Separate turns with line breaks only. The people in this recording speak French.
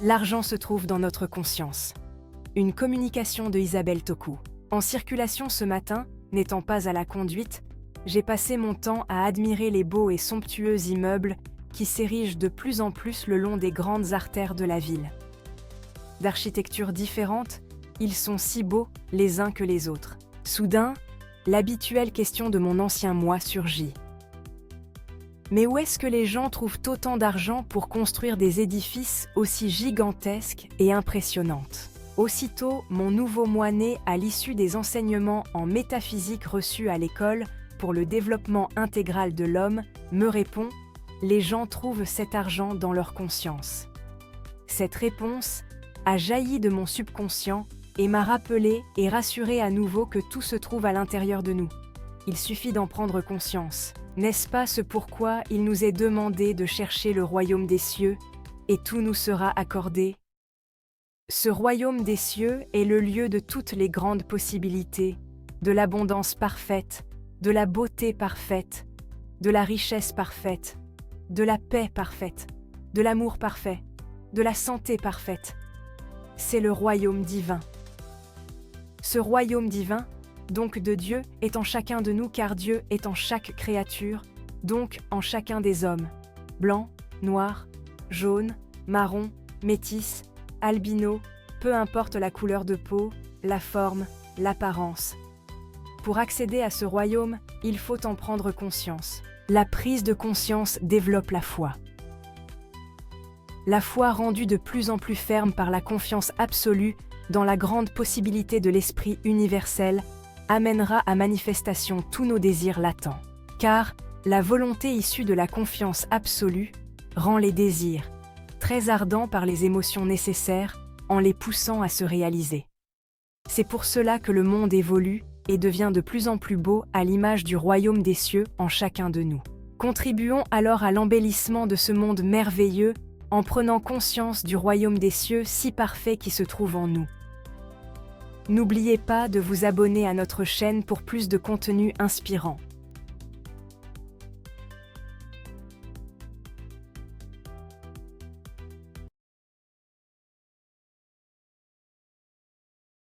L'argent se trouve dans notre conscience. Une communication de Isabelle Tocou. En circulation ce matin, n'étant pas à la conduite, j'ai passé mon temps à admirer les beaux et somptueux immeubles qui s'érigent de plus en plus le long des grandes artères de la ville. D'architecture différente, ils sont si beaux les uns que les autres. Soudain, l'habituelle question de mon ancien moi surgit. Mais où est-ce que les gens trouvent autant d'argent pour construire des édifices aussi gigantesques et impressionnantes ? Aussitôt, mon nouveau moi né à l'issue des enseignements en métaphysique reçus à l'école pour le développement intégral de l'homme me répond « Les gens trouvent cet argent dans leur conscience ». Cette réponse a jailli de mon subconscient et m'a rappelé et rassuré à nouveau que tout se trouve à l'intérieur de nous. Il suffit d'en prendre conscience. N'est-ce pas ce pourquoi il nous est demandé de chercher le royaume des cieux, et tout nous sera accordé? Ce royaume des cieux est le lieu de toutes les grandes possibilités, de l'abondance parfaite, de la beauté parfaite, de la richesse parfaite, de la paix parfaite, de l'amour parfait, de la santé parfaite. C'est le royaume divin. Ce royaume divin, donc de Dieu, est en chacun de nous car Dieu est en chaque créature, donc en chacun des hommes, blanc, noir, jaune, marron, métis, albino, peu importe la couleur de peau, la forme, l'apparence. Pour accéder à ce royaume, il faut en prendre conscience. La prise de conscience développe la foi. La foi rendue de plus en plus ferme par la confiance absolue dans la grande possibilité de l'esprit universel amènera à manifestation tous nos désirs latents. Car la volonté issue de la confiance absolue rend les désirs, très ardents par les émotions nécessaires, en les poussant à se réaliser. C'est pour cela que le monde évolue et devient de plus en plus beau à l'image du royaume des cieux en chacun de nous. Contribuons alors à l'embellissement de ce monde merveilleux en prenant conscience du royaume des cieux si parfait qui se trouve en nous. N'oubliez pas de vous abonner à notre chaîne pour plus de contenu inspirant.